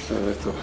Это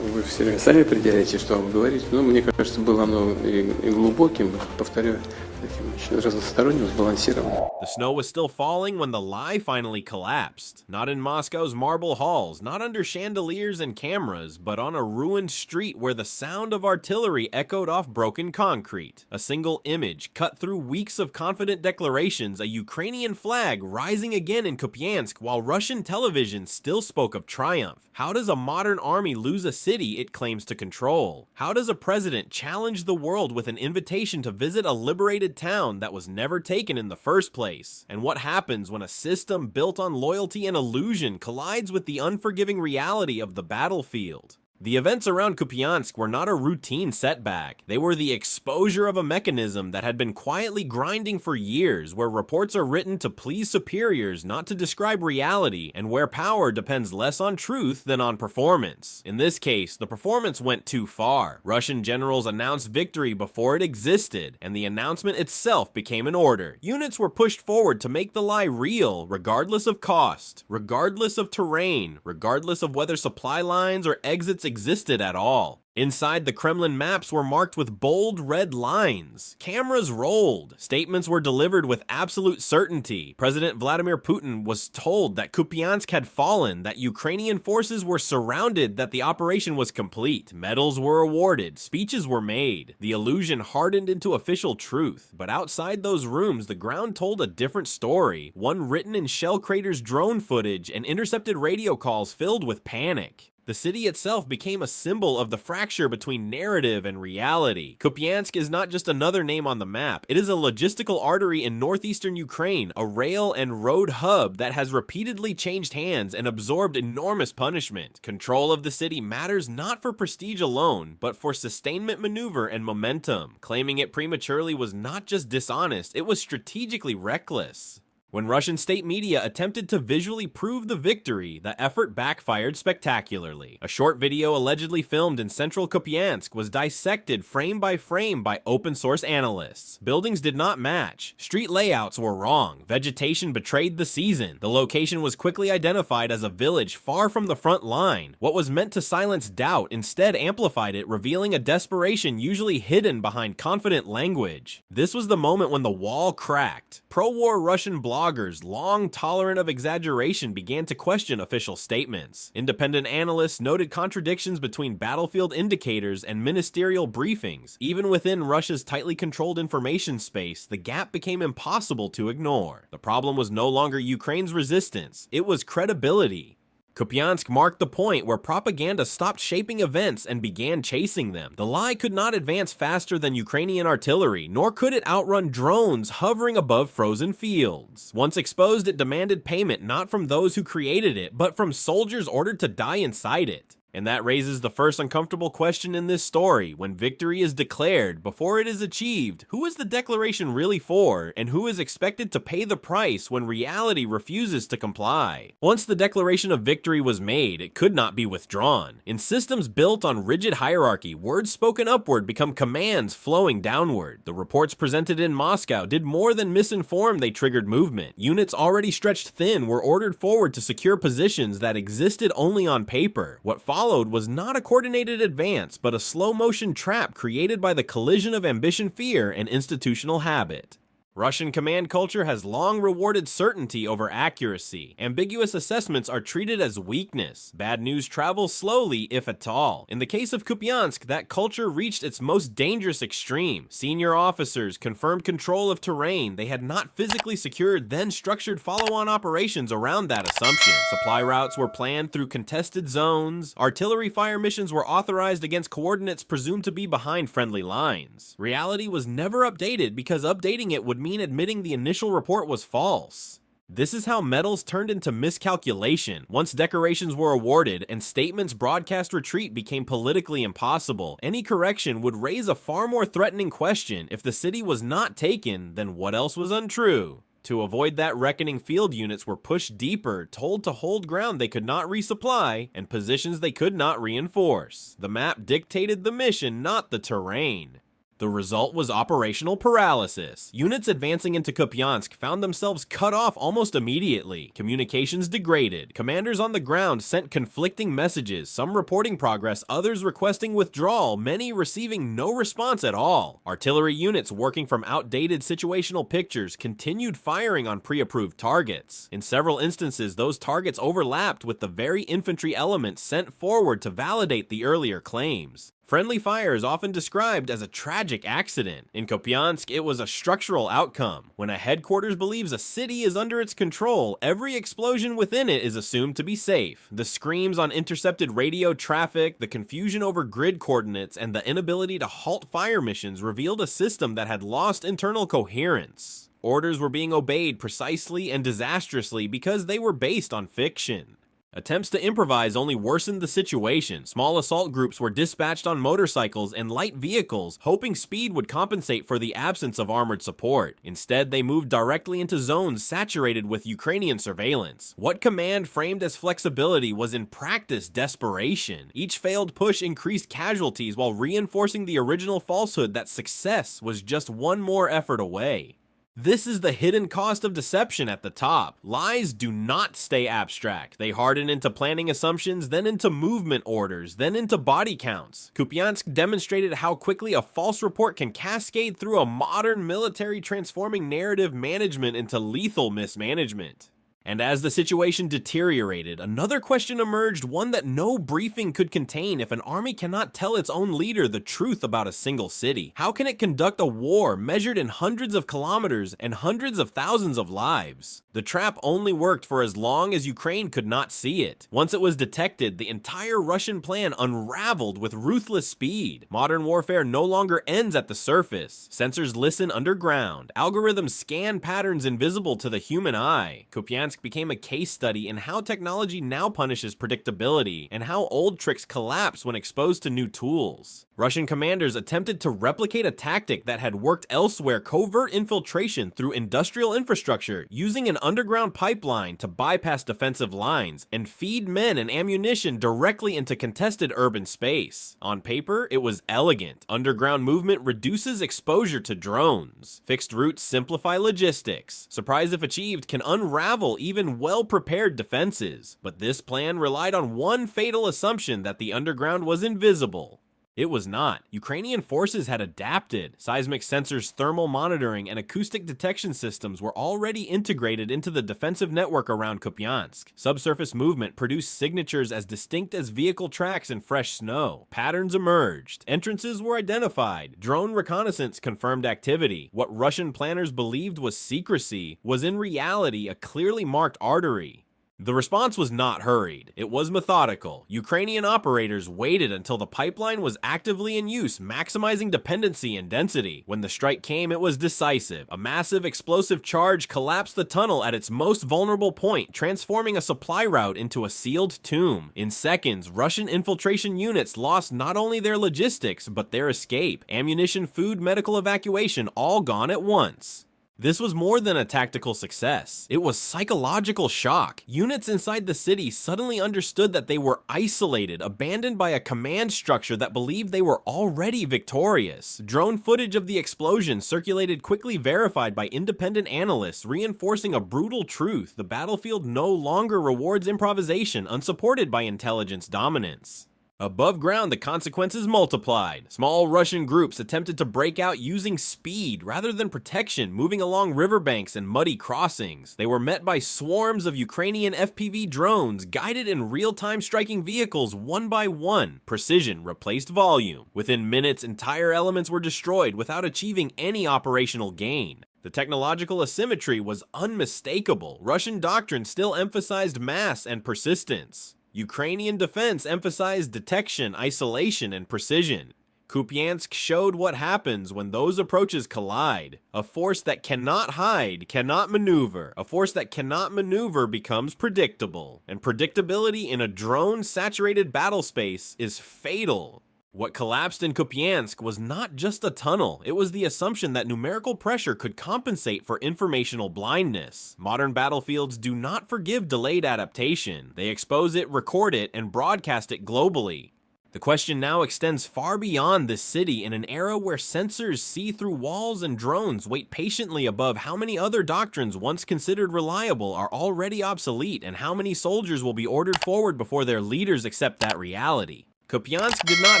вы все время сами определяете, что вам говорить. Но мне кажется, было оно и глубоким, повторяю, таким очень разносторонним, сбалансированным. The snow was still falling when the lie finally collapsed. Not in Moscow's marble halls, not under chandeliers and cameras, but on a ruined street where the sound of artillery echoed off broken concrete. A single image cut through weeks of confident declarations, a Ukrainian flag rising again in Kupyansk while Russian television still spoke of triumph. How does a modern army lose a city it claims to control? How does a president challenge the world with an invitation to visit a liberated town that was never taken in the first place? And what happens when a system built on loyalty and illusion collides with the unforgiving reality of the battlefield? The events around Kupyansk were not a routine setback. They were the exposure of a mechanism that had been quietly grinding for years, where reports are written to please superiors, not to describe reality, and where power depends less on truth than on performance. In this case, the performance went too far. Russian generals announced victory before it existed, and the announcement itself became an order. Units were pushed forward to make the lie real, regardless of cost, regardless of terrain, regardless of whether supply lines or exits existed at all. Inside, the Kremlin maps were marked with bold red lines. Cameras rolled. Statements were delivered with absolute certainty. President Vladimir Putin was told that Kupyansk had fallen, that Ukrainian forces were surrounded, that the operation was complete. Medals were awarded. Speeches were made. The illusion hardened into official truth. But outside those rooms, the ground told a different story. One written in shell craters' drone footage and intercepted radio calls filled with panic. The city itself became a symbol of the fracture between narrative and reality. Kupyansk is not just another name on the map, it is a logistical artery in northeastern Ukraine, a rail and road hub that has repeatedly changed hands and absorbed enormous punishment. Control of the city matters not for prestige alone, but for sustainment maneuver and momentum. Claiming it prematurely was not just dishonest, it was strategically reckless. When Russian state media attempted to visually prove the victory, the effort backfired spectacularly. A short video allegedly filmed in central Kupyansk was dissected frame by open-source analysts. Buildings did not match. Street layouts were wrong. Vegetation betrayed the season. The location was quickly identified as a village far from the front line. What was meant to silence doubt instead amplified it, revealing a desperation usually hidden behind confident language. This was the moment when the wall cracked. Pro-war Russian bloggers, long tolerant of exaggeration, began to question official statements. Independent analysts noted contradictions between battlefield indicators and ministerial briefings. Even within Russia's tightly controlled information space, the gap became impossible to ignore. The problem was no longer Ukraine's resistance, it was credibility. Kupyansk marked the point where propaganda stopped shaping events and began chasing them. The lie could not advance faster than Ukrainian artillery, nor could it outrun drones hovering above frozen fields. Once exposed, it demanded payment not from those who created it, but from soldiers ordered to die inside it. And that raises the first uncomfortable question in this story. When victory is declared, before it is achieved, who is the declaration really for, and who is expected to pay the price when reality refuses to comply? Once the declaration of victory was made, it could not be withdrawn. In systems built on rigid hierarchy, words spoken upward become commands flowing downward. The reports presented in Moscow did more than misinform, they triggered movement. Units already stretched thin were ordered forward to secure positions that existed only on paper. What followed was not a coordinated advance, but a slow-motion trap created by the collision of ambition, fear, and institutional habit. Russian command culture has long rewarded certainty over accuracy. Ambiguous assessments are treated as weakness. Bad news travels slowly, if at all. In the case of Kupyansk, that culture reached its most dangerous extreme. Senior officers confirmed control of terrain they had not physically secured, then structured follow-on operations around that assumption. Supply routes were planned through contested zones. Artillery fire missions were authorized against coordinates presumed to be behind friendly lines. Reality was never updated because updating it would mean admitting the initial report was false. This is how medals turned into miscalculation. Once decorations were awarded and statements broadcast retreat became politically impossible, any correction would raise a far more threatening question. If the city was not taken, then what else was untrue? To avoid that reckoning, field units were pushed deeper, told to hold ground they could not resupply, and positions they could not reinforce. The map dictated the mission, not the terrain. The result was operational paralysis. Units advancing into Kupyansk found themselves cut off almost immediately. Communications degraded. Commanders on the ground sent conflicting messages, some reporting progress, others requesting withdrawal, many receiving no response at all. Artillery units working from outdated situational pictures continued firing on pre-approved targets. In several instances, those targets overlapped with the very infantry elements sent forward to validate the earlier claims. Friendly fire is often described as a tragic accident. In Kupyansk, it was a structural outcome. When a headquarters believes a city is under its control, every explosion within it is assumed to be safe. The screams on intercepted radio traffic, the confusion over grid coordinates, and the inability to halt fire missions revealed a system that had lost internal coherence. Orders were being obeyed precisely and disastrously because they were based on fiction. Attempts to improvise only worsened the situation. Small assault groups were dispatched on motorcycles and light vehicles, hoping speed would compensate for the absence of armored support. Instead, they moved directly into zones saturated with Ukrainian surveillance. What command framed as flexibility was in practice desperation. Each failed push increased casualties while reinforcing the original falsehood that success was just one more effort away. This is the hidden cost of deception at the top. Lies do not stay abstract. They harden into planning assumptions, then into movement orders, then into body counts. Kupyansk demonstrated how quickly a false report can cascade through a modern military, transforming narrative management into lethal mismanagement. And as the situation deteriorated, another question emerged, one that no briefing could contain. If an army cannot tell its own leader the truth about a single city, how can it conduct a war measured in hundreds of kilometers and hundreds of thousands of lives? The trap only worked for as long as Ukraine could not see it. Once it was detected, the entire Russian plan unraveled with ruthless speed. Modern warfare no longer ends at the surface. Sensors listen underground. Algorithms scan patterns invisible to the human eye. Kupyansk became a case study in how technology now punishes predictability and how old tricks collapse when exposed to new tools. Russian commanders attempted to replicate a tactic that had worked elsewhere: covert infiltration through industrial infrastructure, using an underground pipeline to bypass defensive lines and feed men and ammunition directly into contested urban space. On paper, it was elegant. Underground movement reduces exposure to drones. Fixed routes simplify logistics. Surprise, if achieved, can unravel even well-prepared defenses. But this plan relied on one fatal assumption: that the underground was invisible. It was not. Ukrainian forces had adapted. Seismic sensors, thermal monitoring, and acoustic detection systems were already integrated into the defensive network around Kupyansk. Subsurface movement produced signatures as distinct as vehicle tracks in fresh snow. Patterns emerged. Entrances were identified. Drone reconnaissance confirmed activity. What Russian planners believed was secrecy was in reality a clearly marked artery. The response was not hurried. It was methodical. Ukrainian operators waited until the pipeline was actively in use, maximizing dependency and density. When the strike came, it was decisive. A massive explosive charge collapsed the tunnel at its most vulnerable point, transforming a supply route into a sealed tomb. In seconds, Russian infiltration units lost not only their logistics, but their escape. Ammunition, food, medical evacuation, all gone at once. This was more than a tactical success. It was psychological shock. Units inside the city suddenly understood that they were isolated, abandoned by a command structure that believed they were already victorious. Drone footage of the explosion circulated, quickly verified by independent analysts, reinforcing a brutal truth: the battlefield no longer rewards improvisation unsupported by intelligence dominance. Above ground, the consequences multiplied. Small Russian groups attempted to break out using speed rather than protection, moving along riverbanks and muddy crossings. They were met by swarms of Ukrainian FPV drones, guided in real-time, striking vehicles one by one. Precision replaced volume. Within minutes, entire elements were destroyed without achieving any operational gain. The technological asymmetry was unmistakable. Russian doctrine still emphasized mass and persistence. Ukrainian defense emphasized detection, isolation, and precision. Kupyansk showed what happens when those approaches collide. A force that cannot hide cannot maneuver. A force that cannot maneuver becomes predictable. And predictability in a drone-saturated battle space is fatal. What collapsed in Kupyansk was not just a tunnel. It was the assumption that numerical pressure could compensate for informational blindness. Modern battlefields do not forgive delayed adaptation. They expose it, record it, and broadcast it globally. The question now extends far beyond this city in an era where sensors see through walls and drones wait patiently above how many other doctrines once considered reliable are already obsolete and how many soldiers will be ordered forward before their leaders accept that reality. Kupyansk did not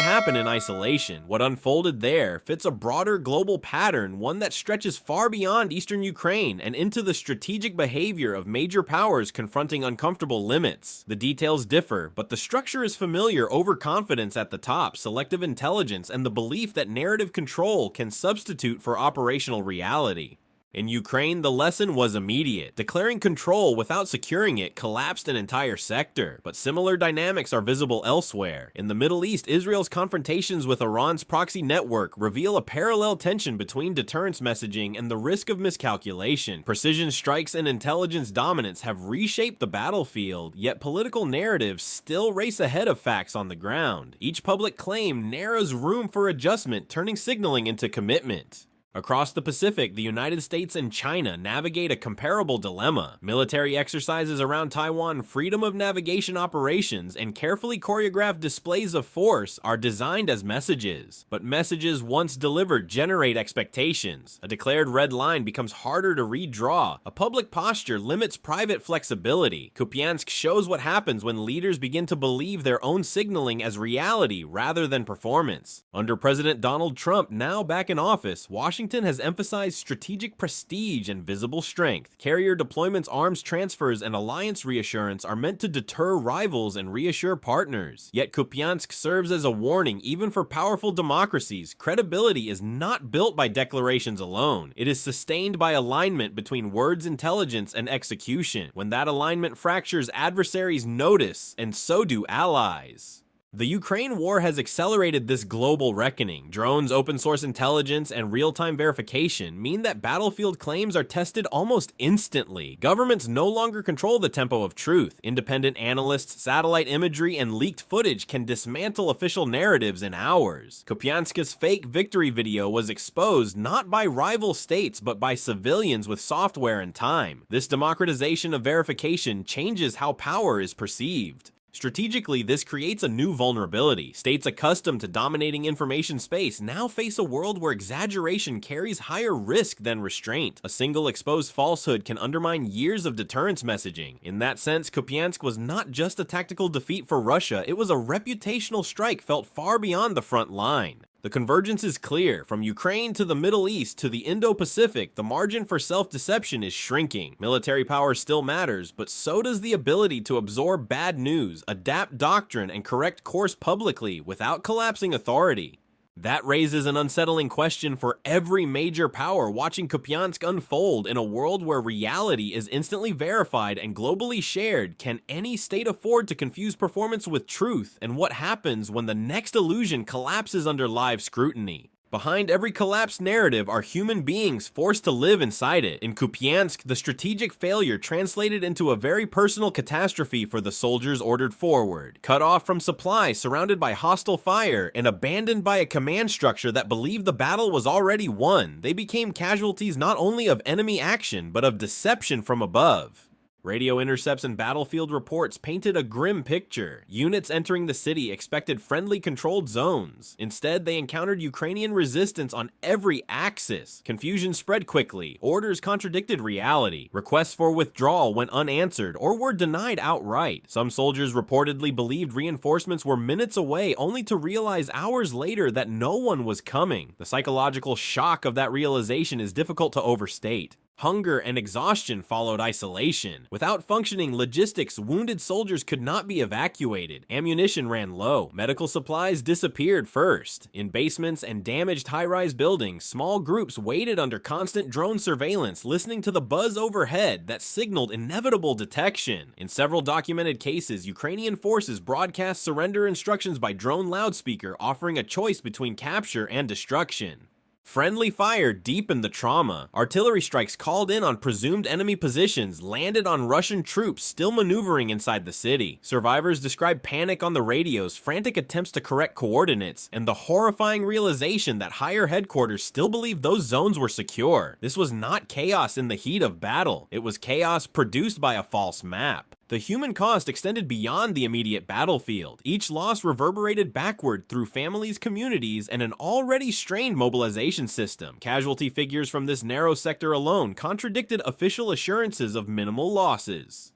happen in isolation. What unfolded there fits a broader global pattern, one that stretches far beyond eastern Ukraine and into the strategic behavior of major powers confronting uncomfortable limits. The details differ, but the structure is familiar: overconfidence at the top, selective intelligence, and the belief that narrative control can substitute for operational reality. In Ukraine, the lesson was immediate. Declaring control without securing it collapsed an entire sector, but similar dynamics are visible elsewhere. In the Middle East, Israel's confrontations with Iran's proxy network reveal a parallel tension between deterrence messaging and the risk of miscalculation. Precision strikes and intelligence dominance have reshaped the battlefield, yet political narratives still race ahead of facts on the ground. Each public claim narrows room for adjustment, turning signaling into commitment. Across the Pacific, the United States and China navigate a comparable dilemma. Military exercises around Taiwan, freedom of navigation operations, and carefully choreographed displays of force are designed as messages. But messages once delivered generate expectations. A declared red line becomes harder to redraw. A public posture limits private flexibility. Kupyansk shows what happens when leaders begin to believe their own signaling as reality rather than performance. Under President Donald Trump, now back in office, Washington has emphasized strategic prestige and visible strength. Carrier deployments, arms transfers, and alliance reassurance are meant to deter rivals and reassure partners. Yet Kupyansk serves as a warning even for powerful democracies. Credibility is not built by declarations alone. It is sustained by alignment between words, intelligence, and execution. When that alignment fractures, adversaries notice, and so do allies. The Ukraine war has accelerated this global reckoning. Drones, open source intelligence, and real-time verification mean that battlefield claims are tested almost instantly. Governments no longer control the tempo of truth. Independent analysts, satellite imagery, and leaked footage can dismantle official narratives in hours. Kupyansk's fake victory video was exposed not by rival states but by civilians with software and time. This democratization of verification changes how power is perceived. Strategically, this creates a new vulnerability. States accustomed to dominating information space now face a world where exaggeration carries higher risk than restraint. A single exposed falsehood can undermine years of deterrence messaging. In that sense, Kupyansk was not just a tactical defeat for Russia, it was a reputational strike felt far beyond the front line. The convergence is clear. From Ukraine to the Middle East to the Indo-Pacific, the margin for self-deception is shrinking. Military power still matters, but so does the ability to absorb bad news, adapt doctrine, and correct course publicly without collapsing authority. That raises an unsettling question for every major power watching Kupyansk unfold in a world where reality is instantly verified and globally shared. Can any state afford to confuse performance with truth? And what happens when the next illusion collapses under live scrutiny? Behind every collapsed narrative are human beings forced to live inside it. In Kupyansk, the strategic failure translated into a very personal catastrophe for the soldiers ordered forward. Cut off from supply, surrounded by hostile fire, and abandoned by a command structure that believed the battle was already won, they became casualties not only of enemy action, but of deception from above. Radio intercepts and battlefield reports painted a grim picture. Units entering the city expected friendly controlled zones. Instead, they encountered Ukrainian resistance on every axis. Confusion spread quickly. Orders contradicted reality. Requests for withdrawal went unanswered or were denied outright. Some soldiers reportedly believed reinforcements were minutes away, only to realize hours later that no one was coming. The psychological shock of that realization is difficult to overstate. Hunger and exhaustion followed isolation. Without functioning logistics, wounded soldiers could not be evacuated. Ammunition ran low. Medical supplies disappeared first. In basements and damaged high-rise buildings, small groups waited under constant drone surveillance, listening to the buzz overhead that signaled inevitable detection. In several documented cases, Ukrainian forces broadcast surrender instructions by drone loudspeaker, offering a choice between capture and destruction. Friendly fire deepened the trauma. Artillery strikes called in on presumed enemy positions landed on Russian troops still maneuvering inside the city. Survivors described panic on the radios, frantic attempts to correct coordinates, and the horrifying realization that higher headquarters still believed those zones were secure. This was not chaos in the heat of battle. It was chaos produced by a false map. The human cost extended beyond the immediate battlefield. Each loss reverberated backward through families, communities, and an already strained mobilization system. Casualty figures from this narrow sector alone contradicted official assurances of minimal losses.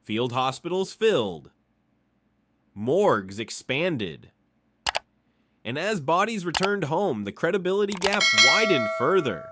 Field hospitals filled. Morgues expanded. And as bodies returned home, the credibility gap widened further.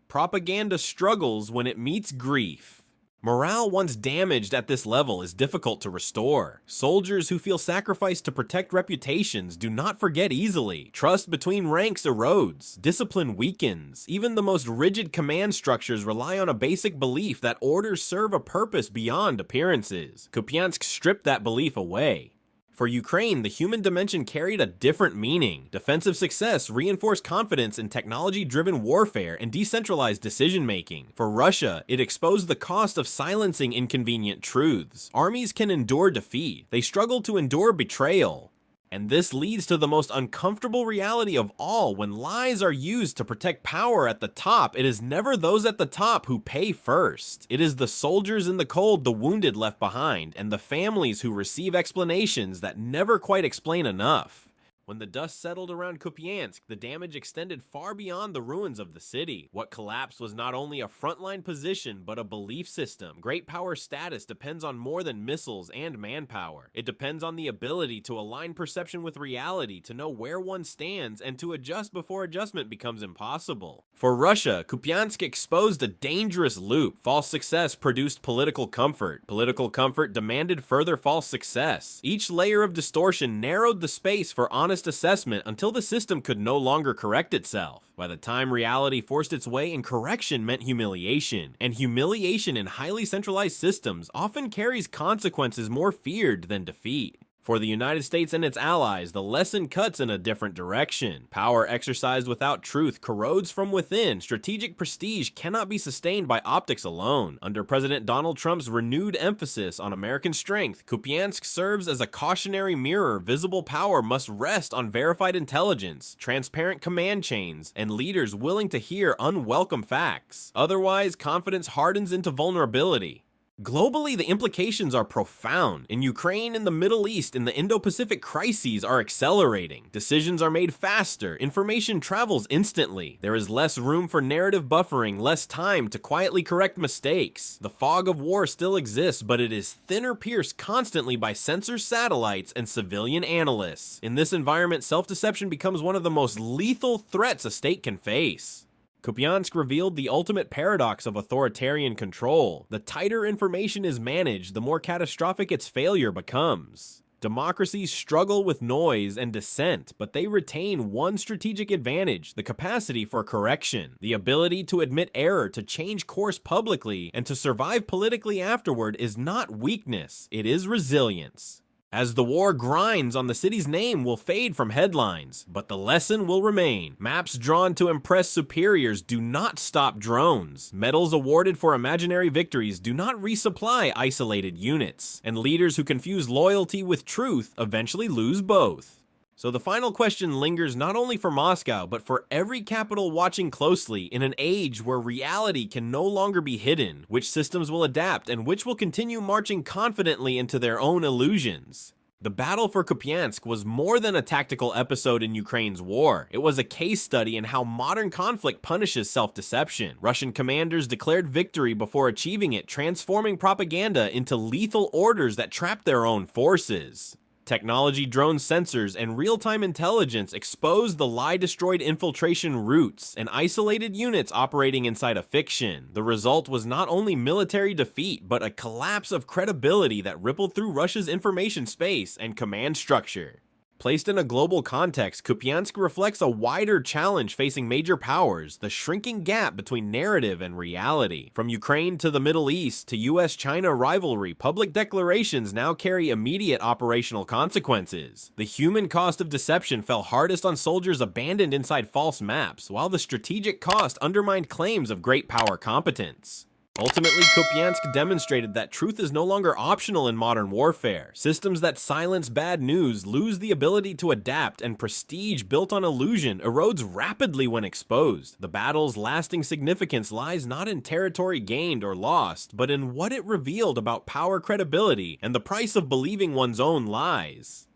Propaganda struggles when it meets grief. Morale once damaged at this level is difficult to restore. Soldiers who feel sacrificed to protect reputations do not forget easily. Trust between ranks erodes. Discipline weakens. Even the most rigid command structures rely on a basic belief that orders serve a purpose beyond appearances. Kupyansk stripped that belief away. For Ukraine, the human dimension carried a different meaning. Defensive success reinforced confidence in technology-driven warfare and decentralized decision-making. For Russia, it exposed the cost of silencing inconvenient truths. Armies can endure defeat. They struggle to endure betrayal. And this leads to the most uncomfortable reality of all. When lies are used to protect power at the top, it is never those at the top who pay first. It is the soldiers in the cold, the wounded left behind, and the families who receive explanations that never quite explain enough. When the dust settled around Kupyansk, the damage extended far beyond the ruins of the city. What collapsed was not only a frontline position, but a belief system. Great power status depends on more than missiles and manpower. It depends on the ability to align perception with reality, to know where one stands, and to adjust before adjustment becomes impossible. For Russia, Kupyansk exposed a dangerous loop. False success produced political comfort. Political comfort demanded further false success. Each layer of distortion narrowed the space for honest assessment until the system could no longer correct itself. By the time reality forced its way in, correction meant humiliation, and humiliation in highly centralized systems often carries consequences more feared than defeat. For the United States and its allies, the lesson cuts in a different direction. Power exercised without truth corrodes from within. Strategic prestige cannot be sustained by optics alone. Under President Donald Trump's renewed emphasis on American strength, Kupyansk serves as a cautionary mirror. Visible power must rest on verified intelligence, transparent command chains, and leaders willing to hear unwelcome facts. Otherwise, confidence hardens into vulnerability. Globally, the implications are profound. In Ukraine, in the Middle East, and the Indo-Pacific, crises are accelerating. Decisions are made faster. Information travels instantly. There is less room for narrative buffering, less time to quietly correct mistakes. The fog of war still exists, but it is thinner, pierced constantly by sensor satellites and civilian analysts. In this environment, self-deception becomes one of the most lethal threats a state can face. Kupyansk revealed the ultimate paradox of authoritarian control. The tighter information is managed, the more catastrophic its failure becomes. Democracies struggle with noise and dissent, but they retain one strategic advantage: the capacity for correction. The ability to admit error, to change course publicly, and to survive politically afterward is not weakness, it is resilience. As the war grinds on, the city's name will fade from headlines, but the lesson will remain. Maps drawn to impress superiors do not stop drones. Medals awarded for imaginary victories do not resupply isolated units. And leaders who confuse loyalty with truth eventually lose both. So the final question lingers not only for Moscow, but for every capital watching closely. In an age where reality can no longer be hidden, which systems will adapt and which will continue marching confidently into their own illusions? The battle for Kupyansk was more than a tactical episode in Ukraine's war. It was a case study in how modern conflict punishes self-deception. Russian commanders declared victory before achieving it, transforming propaganda into lethal orders that trapped their own forces. Technology, drone sensors, and real-time intelligence exposed the lie-destroyed infiltration routes and isolated units operating inside a fiction. The result was not only military defeat, but a collapse of credibility that rippled through Russia's information space and command structure. Placed in a global context, Kupyansk reflects a wider challenge facing major powers: the shrinking gap between narrative and reality. From Ukraine to the Middle East to US-China rivalry, public declarations now carry immediate operational consequences. The human cost of deception fell hardest on soldiers abandoned inside false maps, while the strategic cost undermined claims of great power competence. Ultimately, Kupyansk demonstrated that truth is no longer optional in modern warfare. Systems that silence bad news lose the ability to adapt, and prestige built on illusion erodes rapidly when exposed. The battle's lasting significance lies not in territory gained or lost, but in what it revealed about power, credibility, and the price of believing one's own lies.